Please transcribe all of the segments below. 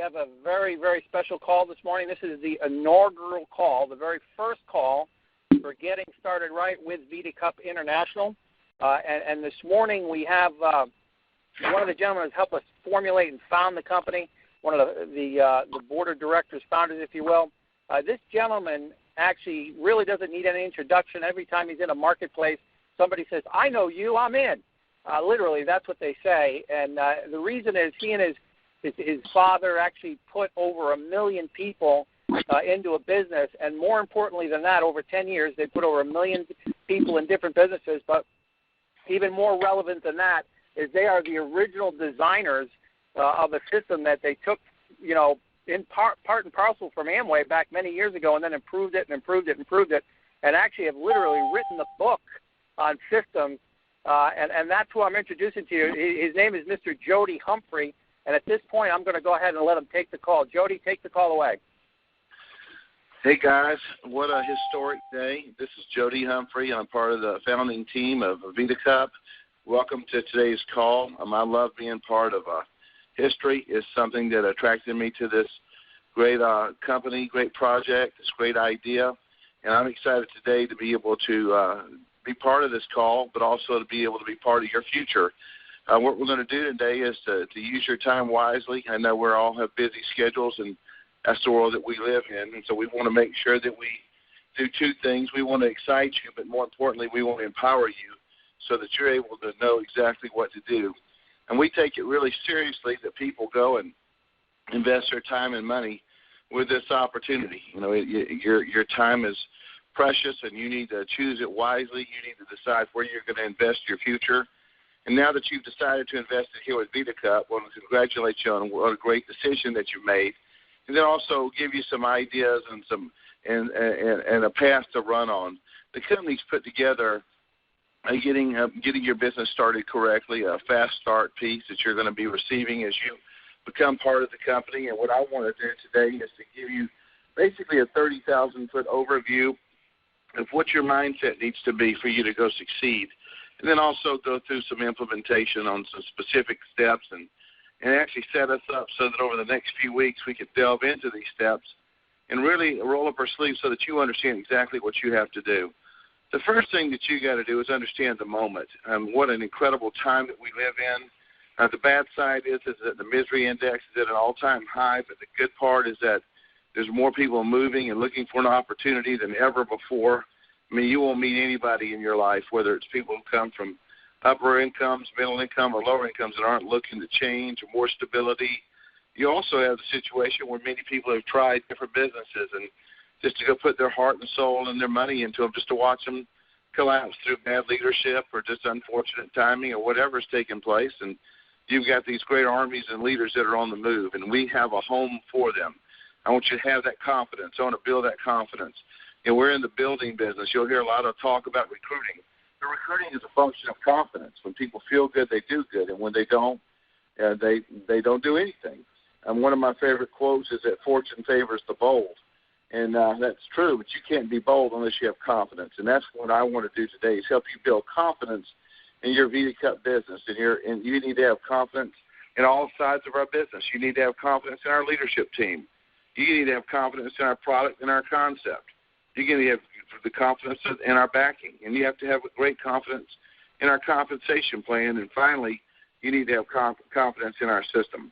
have a very, very special call this morning. This is the inaugural call, the very first call for Getting Started Right with Vidacup International. And this morning we have one of the gentlemen who's helped us formulate and found the company, one of the board of directors, founders, if you will. This gentleman actually really doesn't need any introduction. Every time he's in a marketplace, somebody says, "I know you, I'm in." Literally, that's what they say. And the reason is he and his father actually put over 1 million people into a business. And more importantly than that, over 10 years, they put over 1 million people in different businesses. But even more relevant than that is they are the original designers of a system that they took, in part and parcel from Amway back many years ago, and then improved it, and actually have literally written the book on systems. And that's who I'm introducing to you. His name is Mr. Jody Humphrey. And at this point, I'm going to go ahead and let him take the call. Jody, take the call away. Hey, guys. What a historic day. This is Jody Humphrey. I'm part of the founding team of Vidacup. Welcome to today's call. I love being part of history. It's something that attracted me to this great company, great project, this great idea. And I'm excited today to be able to be part of this call, but also to be able to be part of your future. What we're going to do today is to use your time wisely. I know we all have busy schedules, and that's the world that we live in. And so we want to make sure that we do two things. We want to excite you, but more importantly, we want to empower you so that you're able to know exactly what to do. And we take it really seriously that people go and invest their time and money with this opportunity. Your time is precious, and you need to choose it wisely. You need to decide where you're going to invest your future. And now that you've decided to invest it here with Vidacup, I want to congratulate you on what a great decision that you made, and then also give you some ideas and a path to run on. The company's put together getting your business started correctly, a fast start piece that you're going to be receiving as you become part of the company. And what I want to do today is to give you basically a 30,000-foot overview of what your mindset needs to be for you to go succeed. And then also go through some implementation on some specific steps and actually set us up so that over the next few weeks we can delve into these steps and really roll up our sleeves so that you understand exactly what you have to do. The first thing that you got to do is understand the moment. What an incredible time that we live in. The bad side is that the misery index is at an all-time high, but the good part is that there's more people moving and looking for an opportunity than ever before. I mean, you won't meet anybody in your life, whether it's people who come from upper incomes, middle income, or lower incomes that aren't looking to change or more stability. You also have the situation where many people have tried different businesses and just to go put their heart and soul and their money into them just to watch them collapse through bad leadership or just unfortunate timing or whatever's taking place. And you've got these great armies and leaders that are on the move, and we have a home for them. I want you to have that confidence. I want to build that confidence. We're in the building business. You'll hear a lot of talk about recruiting. The recruiting is a function of confidence. When people feel good, they do good, and when they don't, they don't do anything. And one of my favorite quotes is that fortune favors the bold, and that's true. But you can't be bold unless you have confidence, and that's what I want to do today is help you build confidence in your Vidacup business, and you need to have confidence in all sides of our business. You need to have confidence in our leadership team. You need to have confidence in our product and our concept. You need to have the confidence in our backing, and you have to have great confidence in our compensation plan. And finally, you need to have confidence in our system.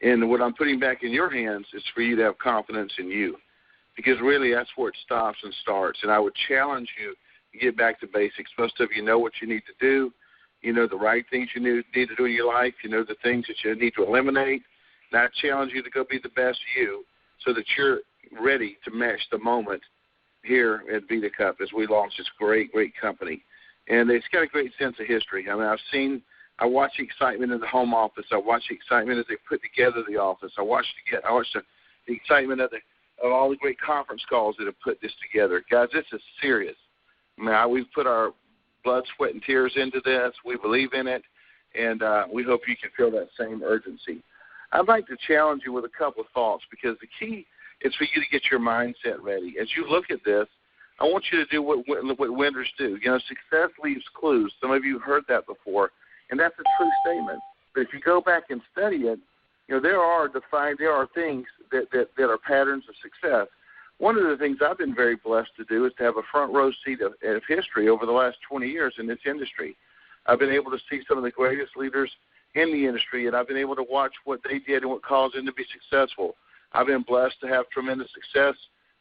And what I'm putting back in your hands is for you to have confidence in you, because really that's where it stops and starts. And I would challenge you to get back to basics. Most of you know what you need to do. You know the right things you need to do in your life. You know the things that you need to eliminate. And I challenge you to go be the best you so that you're ready to match the moment here at Vidacup as we launch this great, great company. And it's got a great sense of history. I mean, I watch the excitement in the home office. I watch the excitement as they put together the office. I watch the excitement of all the great conference calls that have put this together. Guys, this is serious. I mean, we've put our blood, sweat, and tears into this. We believe in it, and we hope you can feel that same urgency. I'd like to challenge you with a couple of thoughts, because the key is for you to get your mindset ready. As you look at this, I want you to do what winners do. Success leaves clues. Some of you have heard that before, and that's a true statement. But if you go back and study it, there are things that are patterns of success. One of the things I've been very blessed to do is to have a front row seat of history over the last 20 years in this industry. I've been able to see some of the greatest leaders in the industry, and I've been able to watch what they did and what caused them to be successful. I've been blessed to have tremendous success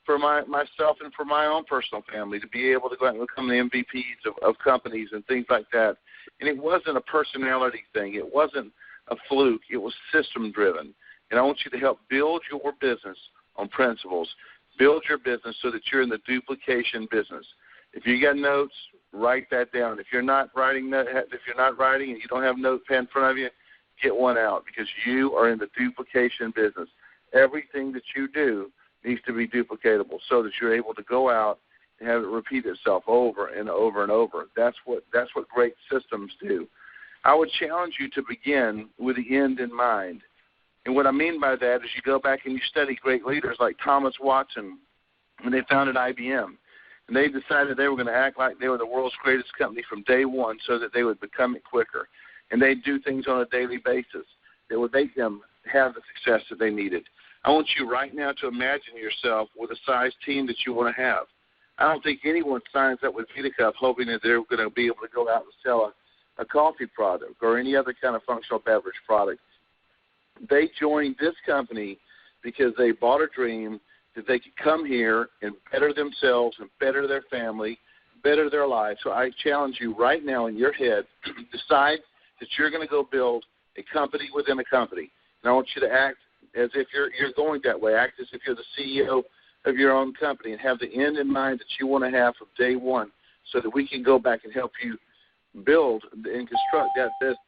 for myself and for my own personal family, to be able to go out and become the MVPs of companies and things like that. And it wasn't a personality thing. It wasn't a fluke. It was system-driven. And I want you to help build your business on principles. Build your business so that you're in the duplication business. If you got notes, write that down. If you're not writing and you don't have a notepad in front of you, get one out, because you are in the duplication business. Everything that you do needs to be duplicatable so that you're able to go out and have it repeat itself over and over and over. That's what great systems do. I would challenge you to begin with the end in mind. And what I mean by that is you go back and you study great leaders like Thomas Watson when they founded IBM. And they decided they were going to act like they were the world's greatest company from day one so that they would become it quicker. And they'd do things on a daily basis that would make them have the success that they needed. I want you right now to imagine yourself with a size team that you want to have. I don't think anyone signs up with Vidacup hoping that they're going to be able to go out and sell a coffee product or any other kind of functional beverage product. They joined this company because they bought a dream that they could come here and better themselves and better their family, better their life. So I challenge you right now in your head, decide that you're going to go build a company within a company. And I want you to act as if you're going that way. Act as if you're the CEO of your own company and have the end in mind that you want to have from day one so that we can go back and help you build and construct that business.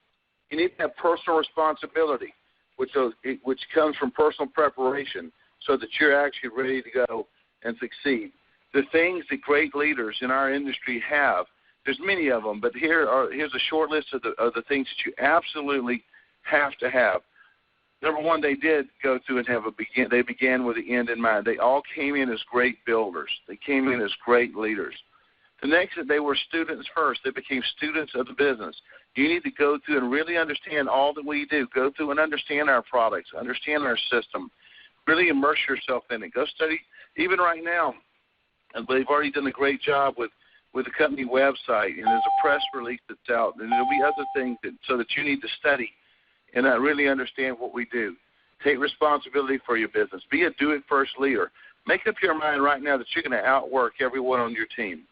You need to have personal responsibility, which comes from personal preparation so that you're actually ready to go and succeed. The things that great leaders in our industry have, there's many of them, but here's a short list of the things that you absolutely have to have. Number one, they did go through and they began with the end in mind. They all came in as great builders. They came in as great leaders. The next, they were students first. They became students of the business. You need to go through and really understand all that we do. Go through and understand our products, understand our system. Really immerse yourself in it. Go study. Even right now, they've already done a great job with the company website, and there's a press release that's out, and there'll be other things so that you need to study and really understand what we do. Take responsibility for your business. Be a do-it-first leader. Make up your mind right now that you're going to outwork everyone on your team.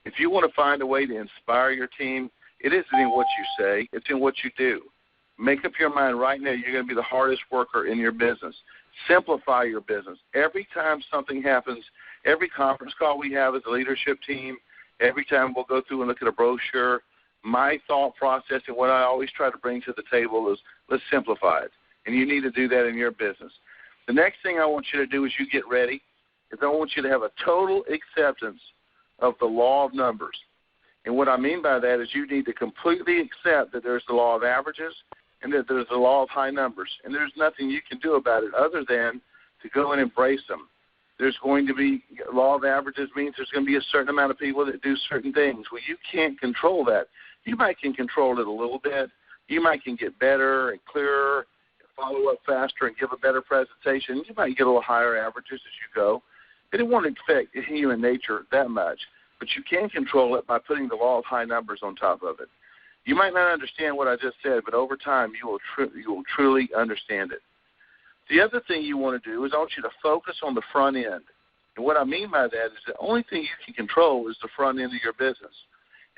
If you want to find a way to inspire your team, it isn't in what you say. It's in what you do. Make up your mind right now you're going to be the hardest worker in your business. Simplify your business. Every time something happens, every conference call we have as a leadership team, every time we'll go through and look at a brochure, my thought process and what I always try to bring to the table is let's simplify it. And you need to do that in your business. The next thing I want you to do as you get ready is I want you to have a total acceptance of the law of numbers. And what I mean by that is you need to completely accept that there's the law of averages and that there's the law of high numbers. And there's nothing you can do about it other than to go and embrace them. There's going to be law of averages means there's going to be a certain amount of people that do certain things. Well, you can't control that. You might can control it a little bit. You might can get better and clearer, and follow up faster and give a better presentation. You might get a little higher averages as you go. But it won't affect human nature that much. But you can control it by putting the law of high numbers on top of it. You might not understand what I just said, but over time you will truly understand it. The other thing you want to do is I want you to focus on the front end. And what I mean by that is the only thing you can control is the front end of your business.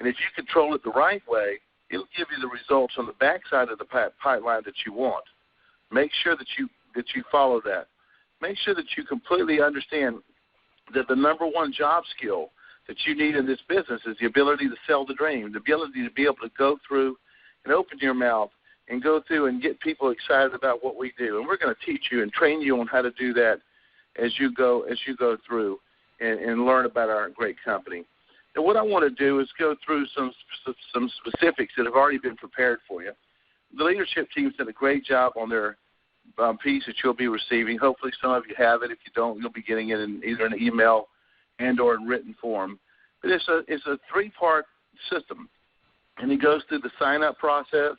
And if you control it the right way, it'll give you the results on the backside of the pipeline that you want. Make sure that you follow that. Make sure that you completely understand that the number one job skill that you need in this business is the ability to sell the dream, the ability to be able to go through and open your mouth and go through and get people excited about what we do. And we're going to teach you and train you on how to do that as you go through and learn about our great company. And what I want to do is go through some specifics that have already been prepared for you. The leadership team's done a great job on their piece that you'll be receiving. Hopefully some of you have it. If you don't, you'll be getting it in either an email and or in written form. But it's a three-part system, and it goes through the sign-up process,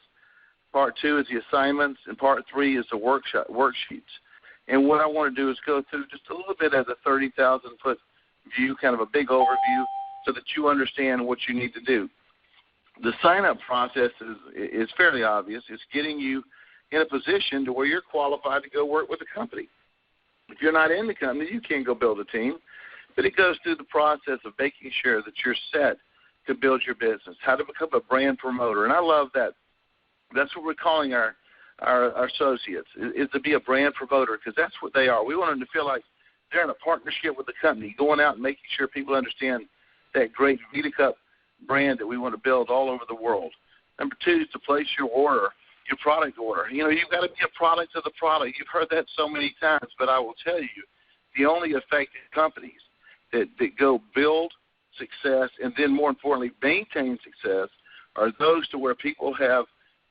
Part 2 is the assignments, and Part 3 is the worksheets. And what I want to do is go through just a little bit of the 30,000-foot view, kind of a big overview, so that you understand what you need to do. The sign-up process is fairly obvious. It's getting you in a position to where you're qualified to go work with a company. If you're not in the company, you can't go build a team. But it goes through the process of making sure that you're set to build your business, how to become a brand promoter. And I love that. That's what we're calling our associates, is to be a brand promoter, because that's what they are. We want them to feel like they're in a partnership with the company, going out and making sure people understand that great Vidacup brand that we want to build all over the world. Number 2 is to place your order, your product order. You know, you've got to be a product of the product. You've heard that so many times, but I will tell you, the only effective companies that go build success and then, more importantly, maintain success are those to where people have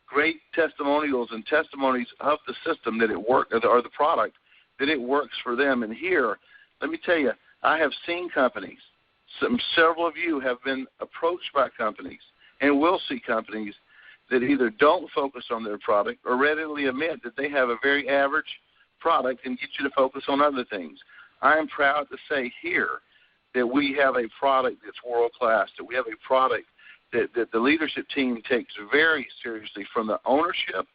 great testimonials and testimonies of the system that it works, or the product, that it works for them. And here, let me tell you, I have seen companies, several of you have been approached by companies and will see companies that either don't focus on their product or readily admit that they have a very average product and get you to focus on other things. I am proud to say here that we have a product that's world-class, that we have a product that the leadership team takes very seriously from the ownership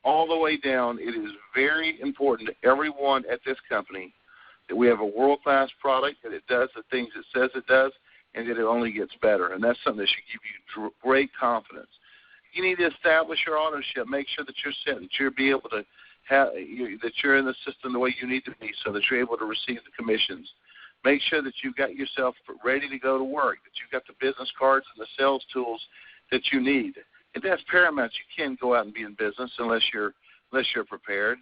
all the way down. It is very important to everyone at this company that we have a world-class product, that it does the things it says it does, and that it only gets better. And that's something that should give you great confidence. You need to establish your ownership. Make sure that you're set, that you'll be able to have, that you're in the system the way you need to be, so that you're able to receive the commissions. Make sure that you've got yourself ready to go to work, that you've got the business cards and the sales tools that you need. And that's paramount. You can't go out and be in business unless you're prepared.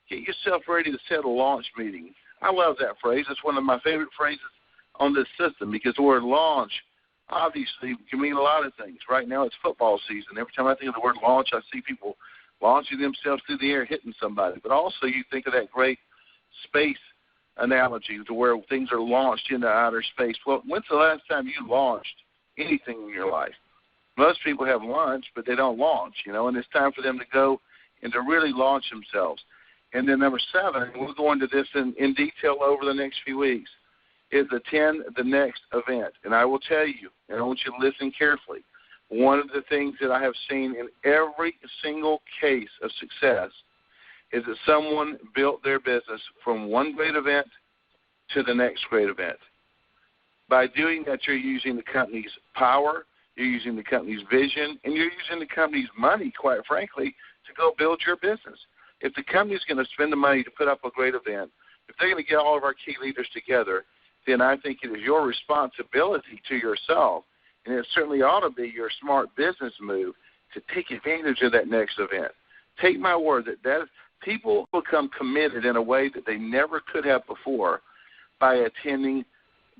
Get yourself ready to set a launch meeting. I love that phrase. It's one of my favorite phrases on this system, because the word launch obviously can mean a lot of things. Right now it's football season. Every time I think of the word launch, I see people launching themselves through the air, hitting somebody. But also you think of that great space analogy to where things are launched into outer space. Well, when's the last time you launched anything in your life? Most people have lunch, but they don't launch, and it's time for them to go and to really launch themselves. And then number 7, and we'll go into this in detail over the next few weeks, is attend the next event. And I will tell you, and I want you to listen carefully, one of the things that I have seen in every single case of success is that someone built their business from one great event to the next great event. By doing that, you're using the company's power, you're using the company's vision, and you're using the company's money, quite frankly, to go build your business. If the company's going to spend the money to put up a great event, if they're going to get all of our key leaders together, then I think it is your responsibility to yourself, and it certainly ought to be your smart business move, to take advantage of that next event. Take my word that people become committed in a way that they never could have before by attending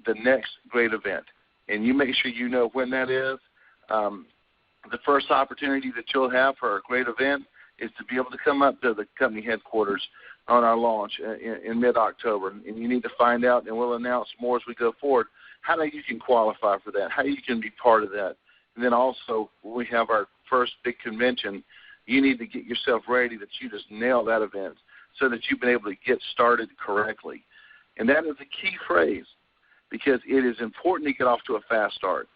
the next great event. And you make sure you know when that is. The first opportunity that you'll have for a great event is to be able to come up to the company headquarters on our launch in mid-October. And you need to find out, and we'll announce more as we go forward, how you can qualify for that, how you can be part of that. And then also, when we have our first big convention, you need to get yourself ready that you just nail that event so that you've been able to get started correctly. And that is a key phrase, because it is important to get off to a fast start,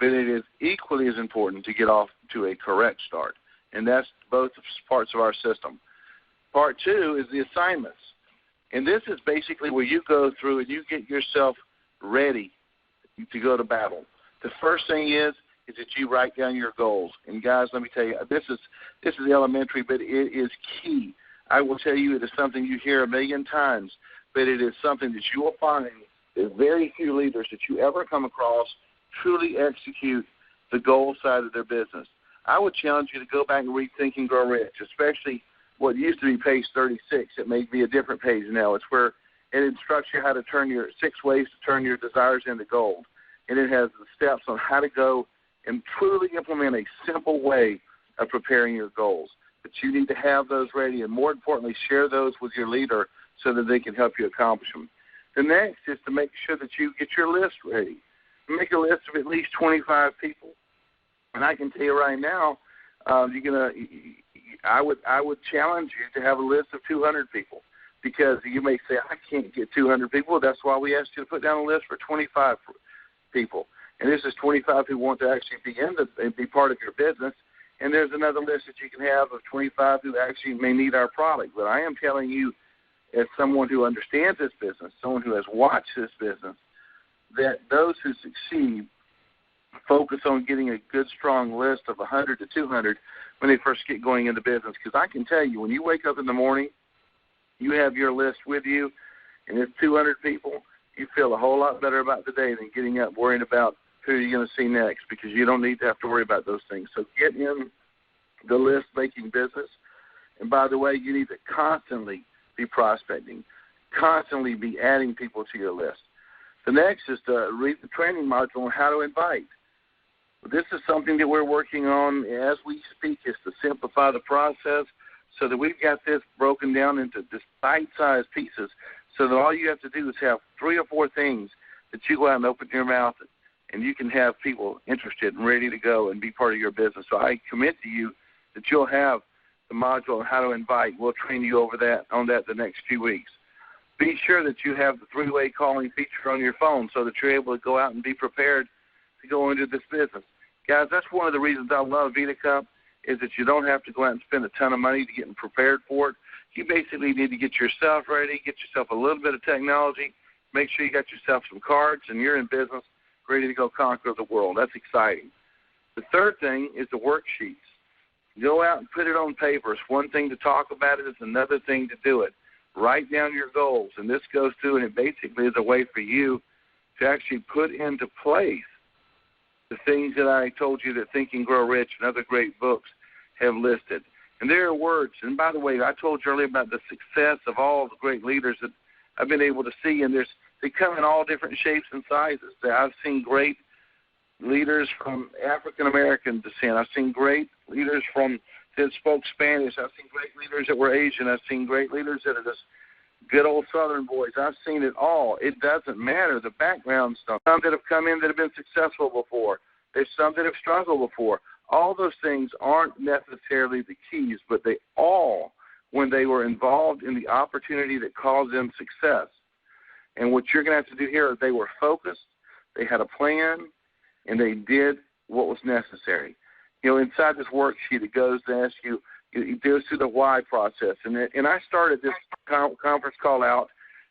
but it is equally as important to get off to a correct start. And that's both parts of our system. Part 2 is the assignments. And this is basically where you go through and you get yourself ready to go to battle. The first thing is that you write down your goals. And guys, let me tell you, this is elementary, but it is key. I will tell you, it is something you hear a million times, but it is something that you will find that very few leaders that you ever come across truly execute the goal side of their business. I would challenge you to go back and read Think and Grow Rich, especially what used to be page 36. It may be a different page now. It's where it instructs you how to turn your 6 ways to turn your desires into gold. And it has the steps on how to go and truly implement a simple way of preparing your goals. But you need to have those ready, and more importantly, share those with your leader so that they can help you accomplish them. The next is to make sure that you get your list ready. Make a list of at least 25 people. And I can tell you right now, I would challenge you to have a list of 200 people, because you may say, I can't get 200 people. That's why we asked you to put down a list for 25 people. And this is 25 who want to actually be part of your business. And there's another list that you can have of 25 who actually may need our product. But I am telling you, as someone who understands this business, someone who has watched this business, that those who succeed focus on getting a good, strong list of 100 to 200 when they first get going into business. Because I can tell you, when you wake up in the morning, you have your list with you, and it's 200 people, you feel a whole lot better about the day than getting up worrying about who you're going to see next, because you don't need to have to worry about those things. So get in the list-making business. And by the way, you need to constantly be prospecting, constantly be adding people to your list. The next is to read the training module on how to invite. This is something that we're working on as we speak, is to simplify the process so that we've got this broken down into just bite-sized pieces, so that all you have to do is have 3 or 4 things that you go out and open your mouth, and you can have people interested and ready to go and be part of your business. So I commit to you that you'll have the module on how to invite. We'll train you on that the next few weeks. Be sure that you have the 3-way calling feature on your phone so that you're able to go out and be prepared to go into this business. Guys, that's one of the reasons I love Vidacup, is that you don't have to go out and spend a ton of money to get prepared for it. You basically need to get yourself ready, get yourself a little bit of technology, make sure you got yourself some cards, and you're in business, ready to go conquer the world. That's exciting. The third thing is the worksheets. Go out and put it on paper. It's one thing to talk about it. It's another thing to do it. Write down your goals, and this goes through, and it basically is a way for you to actually put into place the things that I told you that Think and Grow Rich and other great books have listed. And there are words. And by the way, I told you earlier about the success of all the great leaders that I've been able to see, and they come in all different shapes and sizes. I've seen great leaders from African-American descent. I've seen great leaders that spoke Spanish. I've seen great leaders that were Asian. I've seen great leaders that are just good old Southern boys. I've seen it all. It doesn't matter, the background stuff. Some that have come in that have been successful before. There's some that have struggled before. All those things aren't necessarily the keys, but they all, when they were involved in the opportunity that caused them success. And what you're going to have to do here is they were focused, they had a plan, and they did what was necessary. You know, inside this worksheet, it goes to ask you, it goes through the why process. And I started this conference call out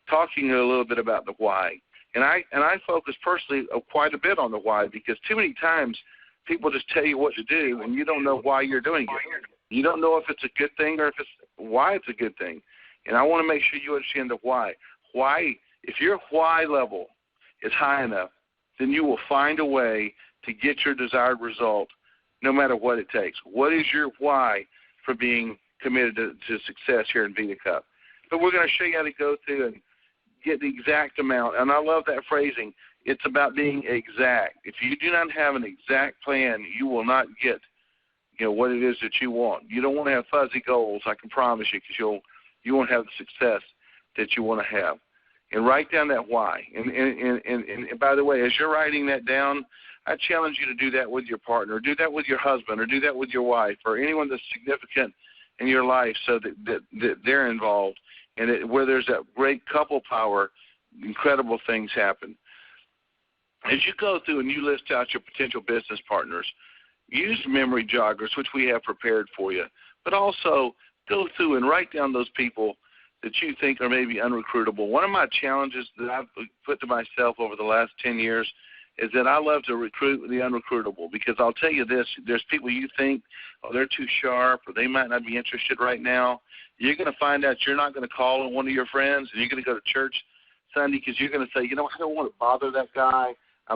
talking a little bit about the why. And I focus personally quite a bit on the why, because too many times people just tell you what to do, and you don't know why you're doing it. You don't know if it's a good thing or why it's a good thing. And I want to make sure you understand the why. Why, if your why level is high enough, then you will find a way to get your desired result no matter what it takes. What is your why for being committed to success here in Vidacup? But we're going to show you how to go through and get the exact amount. And I love that phrasing. It's about being exact. If you do not have an exact plan, you will not get, what it is that you want. You don't want to have fuzzy goals, I can promise you, because you won't have the success that you want to have. And write down that why. And by the way, as you're writing that down, I challenge you to do that with your partner, or do that with your husband, or do that with your wife, or anyone that's significant in your life, so that they're involved. And where there's that great couple power, incredible things happen. As you go through and you list out your potential business partners, use memory joggers, which we have prepared for you, but also go through and write down those people that you think are maybe unrecruitable. One of my challenges that I've put to myself over the last 10 years is that I love to recruit the unrecruitable, because I'll tell you this, there's people you think, they're too sharp, or they might not be interested right now. You're going to find out you're not going to call on one of your friends, and you're going to go to church Sunday because you're going to say, I don't want to bother that guy. I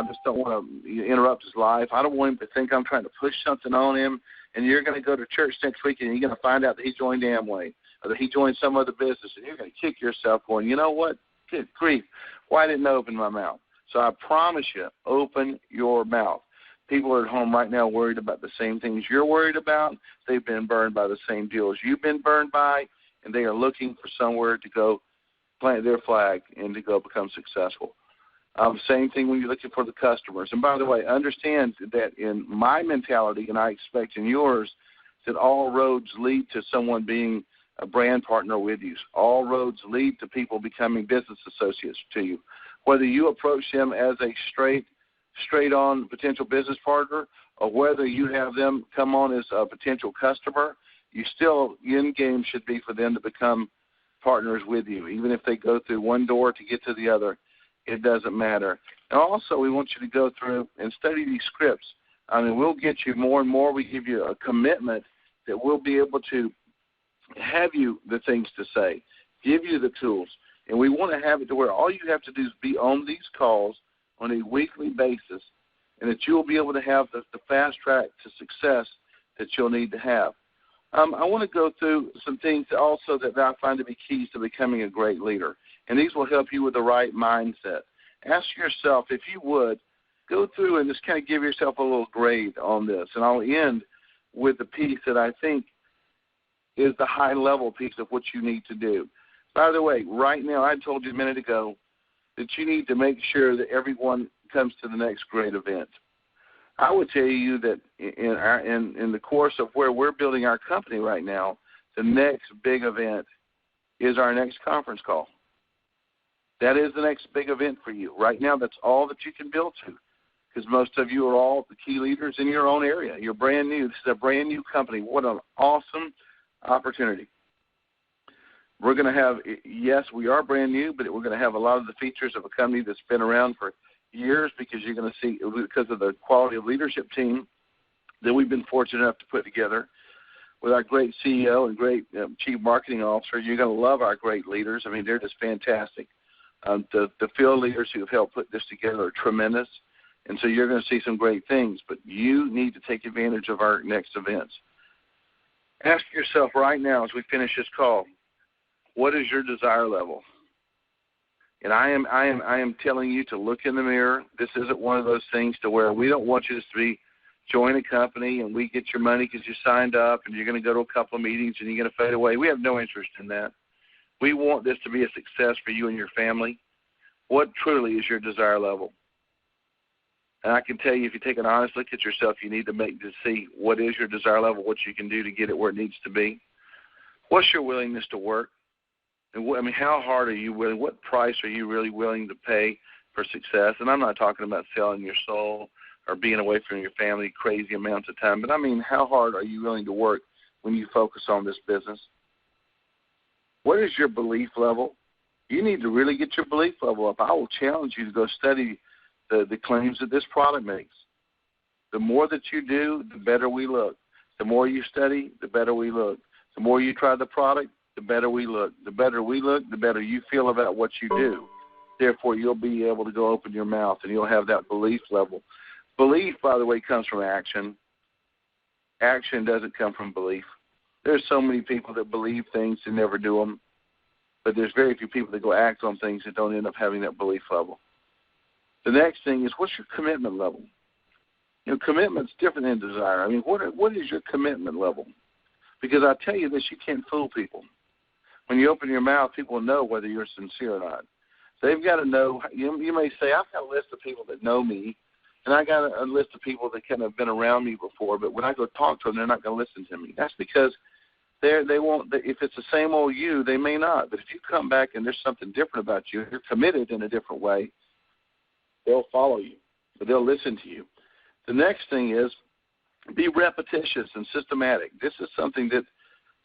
just don't want to interrupt his life. I don't want him to think I'm trying to push something on him. And you're going to go to church next week, and you're going to find out that he joined Amway, or that he joined some other business, and you're going to kick yourself going, you know what? Good grief. Why didn't I open my mouth? So I promise you, open your mouth. People are at home right now worried about the same things you're worried about. They've been burned by the same deals you've been burned by, and they are looking for somewhere to go plant their flag and to go become successful. Same thing when you're looking for the customers. And by the way, understand that in my mentality, and I expect in yours, that all roads lead to someone being a brand partner with you. All roads lead to people becoming business associates to you. Whether you approach them as a straight-on potential business partner, or whether you have them come on as a potential customer, end game should be for them to become partners with you. Even if they go through one door to get to the other, it doesn't matter. And also, we want you to go through and study these scripts. I mean, we'll get you more and more. We give you a commitment that we'll be able to have you the things to say, give you the tools. And we want to have it to where all you have to do is be on these calls on a weekly basis, and that you'll be able to have the fast track to success that you'll need to have. I want to go through some things also that I find to be keys to becoming a great leader, and these will help you with the right mindset. Ask yourself, if you would, go through and just kind of give yourself a little grade on this, and I'll end with the piece that I think is the high-level piece of what you need to do. By the way, right now, I told you a minute ago that you need to make sure that everyone comes to the next great event. I would tell you that in the course of where we're building our company right now, the next big event is our next conference call. That is the next big event for you. Right now, that's all that you can build to, because most of you are all the key leaders in your own area. You're brand new. This is a brand new company. What an awesome opportunity. We're going to have, yes, we are brand new, but we're going to have a lot of the features of a company that's been around for years, because you're going to see, because of the quality of leadership team that we've been fortunate enough to put together with our great CEO and great chief marketing officer. You're going to love our great leaders. I mean, they're just fantastic. The field leaders who have helped put this together are tremendous, and so you're going to see some great things, but you need to take advantage of our next events. Ask yourself right now as we finish this call, what is your desire level? And I am telling you to look in the mirror. This isn't one of those things to where we don't want you to be join a company and we get your money because you signed up and you're going to go to a couple of meetings and you're going to fade away. We have no interest in that. We want this to be a success for you and your family. What truly is your desire level? And I can tell you, if you take an honest look at yourself, you need to see what is your desire level, what you can do to get it where it needs to be. What's your willingness to work? And how hard are you willing? What price are you really willing to pay for success? And I'm not talking about selling your soul or being away from your family crazy amounts of time, but I mean, how hard are you willing to work when you focus on this business? What is your belief level? You need to really get your belief level up. I will challenge you to go study the claims that this product makes. The more that you do, the better we look. The more you study, the better we look. The more you try the product, the better we look. The better we look, the better you feel about what you do. Therefore, you'll be able to go open your mouth and you'll have that belief level. Belief, by the way, comes from action. Action doesn't come from belief. There's so many people that believe things and never do them, but there's very few people that go act on things that don't end up having that belief level. The next thing is, what's your commitment level? Commitment's different than desire. I mean, what is your commitment level? Because I tell you this, you can't fool people. When you open your mouth, people will know whether you're sincere or not. They've got to know. You may say, I've got a list of people that know me, and I got a list of people that kind of been around me before, but when I go talk to them, they're not going to listen to me. That's because they won't. If it's the same old you, they may not. But if you come back and there's something different about you, you're committed in a different way, they'll follow you, but they'll listen to you. The next thing is, be repetitious and systematic. This is something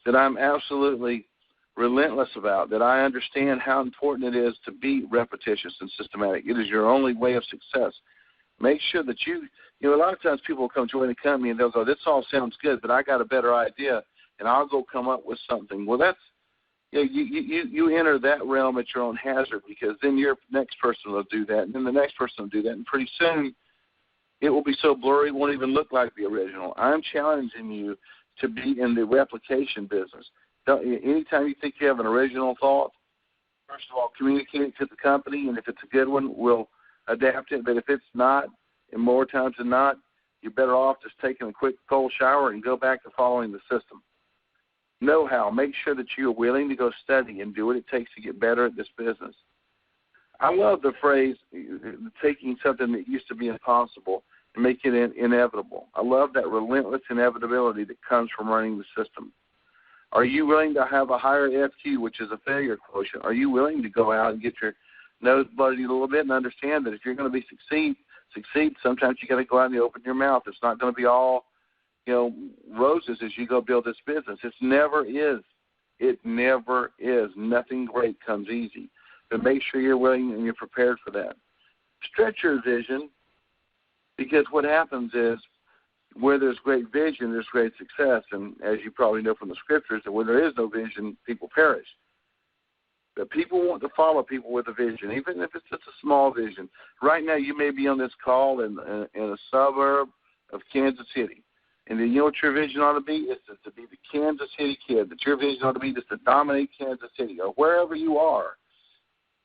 that I'm absolutely relentless about, that I understand how important it is to be repetitious and systematic. It is your only way of success. Make sure that a lot of times people will come join a company and they'll go, this all sounds good, but I got a better idea, and I'll go come up with something. Well, that's, you enter that realm at your own hazard, because then your next person will do that, and then the next person will do that, and pretty soon it will be so blurry it won't even look like the original. I'm challenging you to be in the replication business. Anytime you think you have an original thought, first of all, communicate it to the company, and if it's a good one, we'll adapt it. But if it's not, and more times than not, you're better off just taking a quick cold shower and go back to following the system. Know how. Make sure that you're willing to go study and do what it takes to get better at this business. I love the phrase, taking something that used to be impossible and making it inevitable. I love that relentless inevitability that comes from running the system. Are you willing to have a higher FQ, which is a failure quotient? Are you willing to go out and get your nose bloodied a little bit and understand that if you're going to succeed, sometimes you got to go out and open your mouth. It's not going to be all, roses as you go build this business. It never is. It never is. Nothing great comes easy. But make sure you're willing and you're prepared for that. Stretch your vision, because what happens is where there's great vision, there's great success. And as you probably know from the scriptures, that where there is no vision, people perish. But people want to follow people with a vision, even if it's just a small vision. Right now, you may be on this call in a suburb of Kansas City. And then you know what your vision ought to be? It's to be the Kansas City kid. That your vision ought to be just to dominate Kansas City or wherever you are.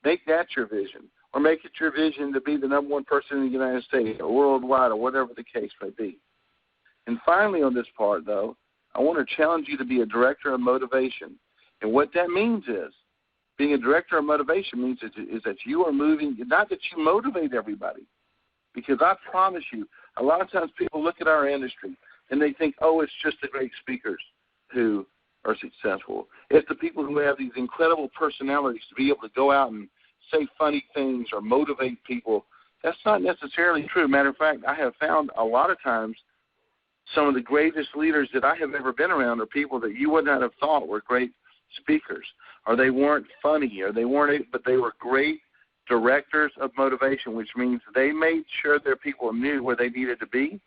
Make that your vision. Or make it your vision to be the number one person in the United States or worldwide or whatever the case may be. And finally on this part, though, I want to challenge you to be a director of motivation. And what that means is, being a director of motivation means is that you are moving, not that you motivate everybody. Because I promise you, a lot of times people look at our industry and they think, oh, it's just the great speakers who are successful. It's the people who have these incredible personalities to be able to go out and say funny things or motivate people. That's not necessarily true. Matter of fact, I have found a lot of times some of the greatest leaders that I have ever been around are people that you would not have thought were great speakers, or they weren't funny, or they weren't, but they were great directors of motivation, which means they made sure their people knew where they needed to be.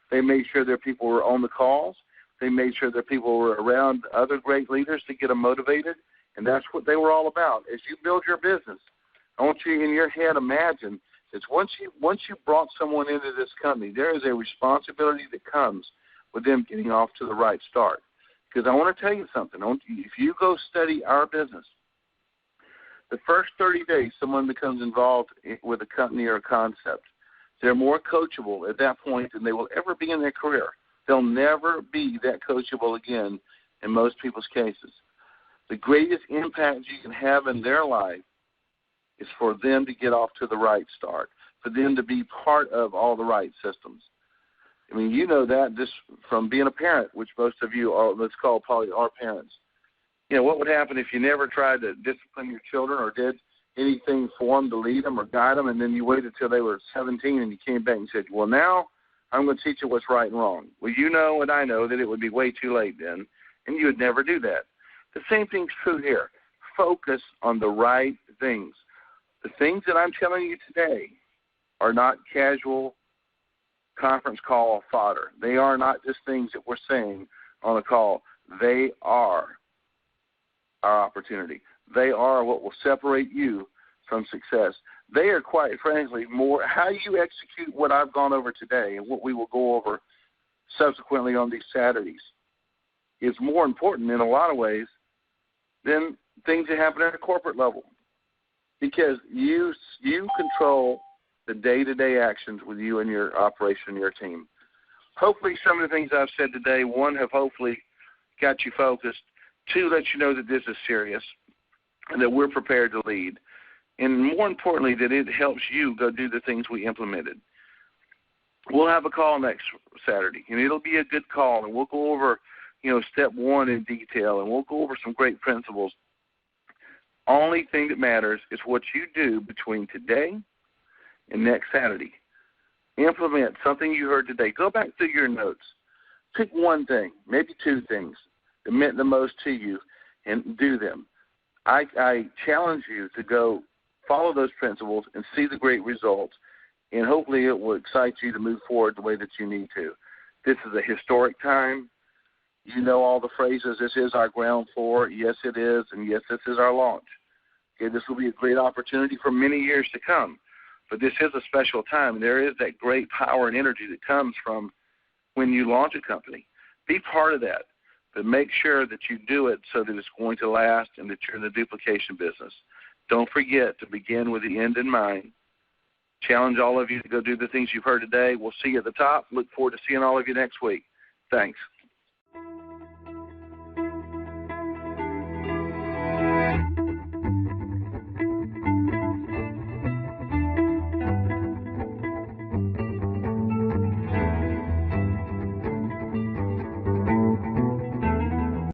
They made sure their people were on the calls. They made sure their people were around other great leaders to get them motivated, and that's what they were all about. As you build your business, I want you in your head imagine that once you brought someone into this company, there is a responsibility that comes with them getting off to the right start. Because I want to tell you something. If you go study our business, the first 30 days someone becomes involved with a company or a concept, they're more coachable at that point than they will ever be in their career. They'll never be that coachable again in most people's cases. The greatest impact you can have in their life is for them to get off to the right start, for them to be part of all the right systems. I mean, you know that just from being a parent, which most of you are, let's call probably our parents. You know, what would happen if you never tried to discipline your children or did anything for them to lead them or guide them, and then you waited till they were 17 and you came back and said, well, now I'm going to teach you what's right and wrong. Well, you know and I know that it would be way too late then, and you would never do that. The same thing's true here. Focus on the right things. The things that I'm telling you today are not casual conference call fodder. They are not just things that we're saying on a call. They are our opportunity. They are what will separate you from success. They are, quite frankly, more how you execute what I've gone over today and what we will go over subsequently on these Saturdays is more important in a lot of ways than things that happen at a corporate level. Because you control the day-to-day actions with you and your operation and your team. Hopefully some of the things I've said today, one, have hopefully got you focused. Two, let you know that this is serious and that we're prepared to lead. And more importantly, that it helps you go do the things we implemented. We'll have a call next Saturday, and it'll be a good call, and we'll go over, step one in detail, and we'll go over some great principles. Only thing that matters is what you do between today and next Saturday. Implement something you heard today. Go back through your notes. Pick one thing, maybe two things that meant the most to you, and do them. I challenge you to go follow those principles and see the great results, and hopefully it will excite you to move forward the way that you need to. This is a historic time. You know all the phrases. This is our ground floor. Yes, it is. And yes, this is our launch. Okay, this will be a great opportunity for many years to come. But this is a special time. There is that great power and energy that comes from when you launch a company. Be part of that. But make sure that you do it so that it's going to last and that you're in the duplication business. Don't forget to begin with the end in mind. Challenge all of you to go do the things you've heard today. We'll see you at the top. Look forward to seeing all of you next week. Thanks.